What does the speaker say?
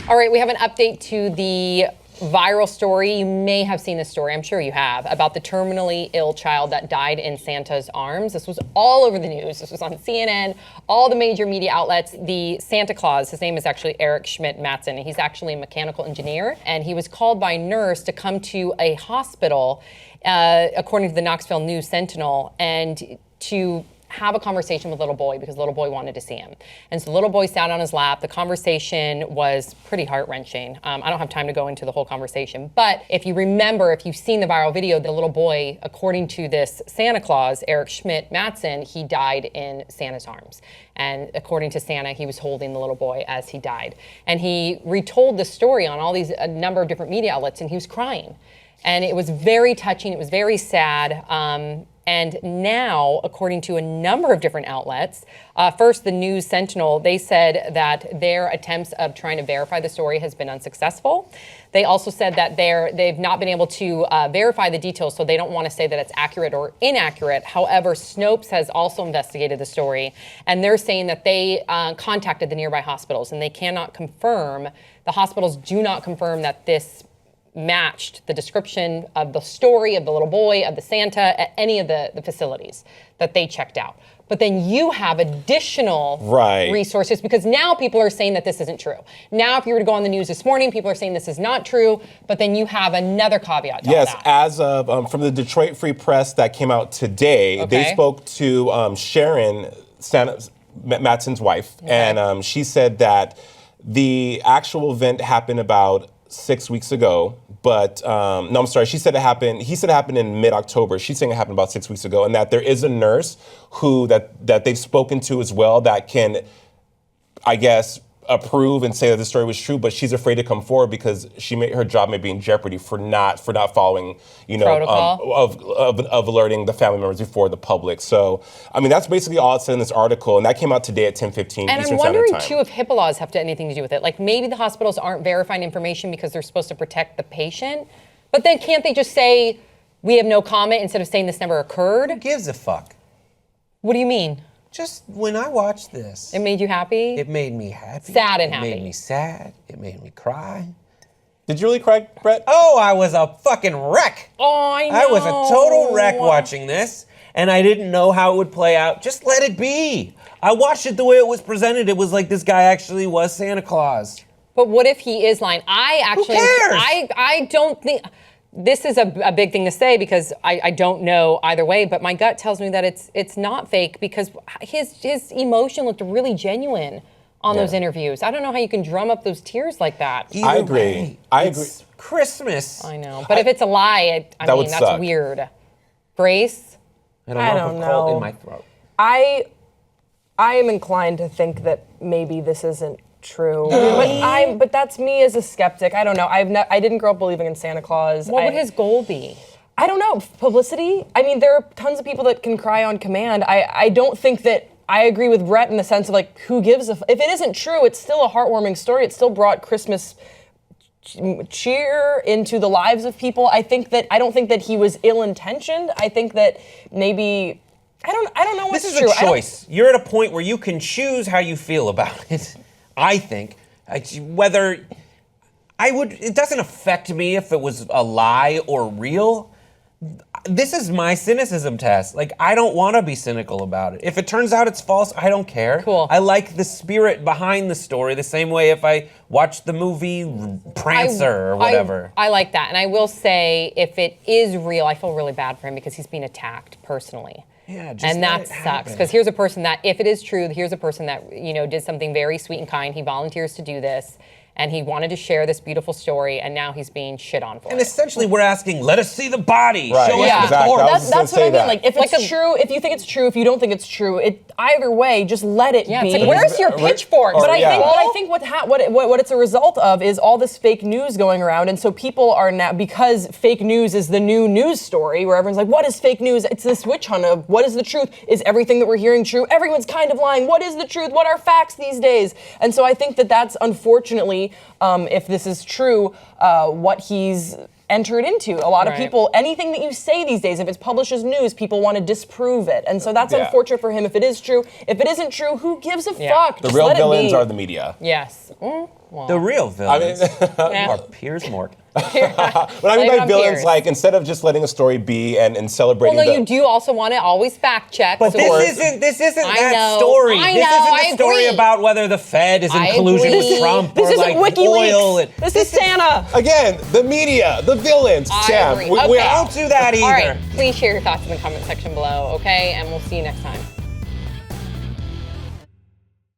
All right, we have an update to the viral story. You may have seen this story, I'm sure you have, about the terminally ill child that died in Santa's arms. This was all over the news. This was on CNN, all the major media outlets. The Santa Claus, his name is actually Eric Schmitt-Matzen. He's actually a mechanical engineer, and he was called by a nurse to come to a hospital, according to the Knoxville News Sentinel, and to have a conversation with little boy because little boy wanted to see him. And so little boy sat on his lap. The conversation was pretty heart-wrenching. I don't have time to go into the whole conversation, but if you remember, if you've seen the viral video, the little boy, according to this Santa Claus, Eric Schmitt-Matzen, he died in Santa's arms. And according to Santa, he was holding the little boy as he died. And he retold the story on a number of different media outlets, and he was crying. And it was very touching, it was very sad. And now, according to a number of different outlets, first the News Sentinel, they said that their attempts of trying to verify the story has been unsuccessful. They also said that they've not been able to verify the details, so they don't want to say that it's accurate or inaccurate. However, Snopes has also investigated the story, and they're saying that they contacted the nearby hospitals, and they cannot confirm, the hospitals do not confirm that this matched the description of the story of the little boy, of the Santa, at any of the facilities that they checked out. But then you have additional resources because now people are saying that this isn't true. Now, if you were to go on the news this morning, people are saying this is not true, but then you have another caveat to all that. As of from the Detroit Free Press that came out today, they spoke to Sharon, Matzen's wife, and she said that the actual event happened about 6 weeks ago, but no, I'm sorry. She said it happened. He said it happened in mid-October. She's saying it happened about 6 weeks ago, and that there is a nurse who that they've spoken to as well that can, I guess, approve and say that the story was true, but she's afraid to come forward because her job may be in jeopardy for not following, protocol of alerting the family members before the public. So, I mean, that's basically all it said in this article, and that came out today at 10:15 And Eastern I'm wondering Standard Time. too if HIPAA laws have anything to do with it. Like maybe the hospitals aren't verifying information because they're supposed to protect the patient, but then can't they just say we have no comment instead of saying this never occurred? Who gives a fuck? What do you mean? Just when I watched this. It made you happy? It made me happy. Sad and happy. It made me sad. It made me cry. Did you really cry, Brett? Oh, I was a fucking wreck. Oh, I know. I was a total wreck watching this, and I didn't know how it would play out. Just let it be. I watched it the way it was presented. It was like this guy actually was Santa Claus. But what if he is lying? Who cares? I don't think... This is a big thing to say because I don't know either way, but my gut tells me that it's not fake because his emotion looked really genuine on those interviews. I don't know how you can drum up those tears like that. I agree. I agree. It's Christmas. I know, but if it's a lie, I mean that's suck. Weird. Brace? I don't know. Cold in my throat. I am inclined to think that maybe this isn't true. But that's me as a skeptic. I don't know. I didn't grow up believing in Santa Claus. What would his goal be? I don't know. Publicity? I mean, there are tons of people that can cry on command. I don't think that I agree with Brett in the sense of like, who gives if it isn't true, it's still a heartwarming story. It still brought Christmas cheer into the lives of people. I don't think that he was ill-intentioned. I think that maybe I don't know what's true. This is a choice. You're at a point where you can choose how you feel about it. I think it doesn't affect me if it was a lie or real. This is my cynicism test. Like, I don't want to be cynical about it. If it turns out it's false, I don't care. Cool. I like the spirit behind the story the same way if I watched the movie Prancer or whatever. I like that. And I will say, if it is real, I feel really bad for him because he's being attacked personally. Yeah, just and let that it sucks happen. because here's a person that, if it is true, here's a person that did something very sweet and kind. He volunteers to do this, and he wanted to share this beautiful story, and now he's being shit on for And it. essentially, we're asking, let us see the body. Right. Show Yeah. us the Exactly. corpse. That's what I mean. Like, if it's true, if you think it's true, if you don't think it's true, either way, just let it Yeah, be. it's like, where's your pitchfork? But I think what it's a result of is all this fake news going around, and so people are now, because fake news is the new news story, where everyone's like, what is fake news? It's this witch hunt of what is the truth? Is everything that we're hearing true? Everyone's kind of lying. What is the truth? What are facts these days? And so I think that that's unfortunately, if this is true, what he's enter it into. A lot of Right. people, anything that you say these days, if it's published as news, people want to disprove it. And so that's Yeah. unfortunate for him if it is true. If it isn't true, who gives a Yeah. fuck? The Just real let it villains be. are the media. Yes. The real villains Yeah. are Piers Morgan. What I mean Blame by on villains, Piers. like instead of just letting a story be and Well, celebrating no, the, you do also want to always fact check. But so- this isn't I that know, story. I This know, isn't I the story agree. about whether the Fed is in I collusion agree. with Trump This or isn't like WikiLeaks. oil. And, This is Santa. again, the media, the villains. I Sam, agree. we Okay. out. don't do that either. All right, please share your thoughts in the comment section below, okay? And we'll see you next time.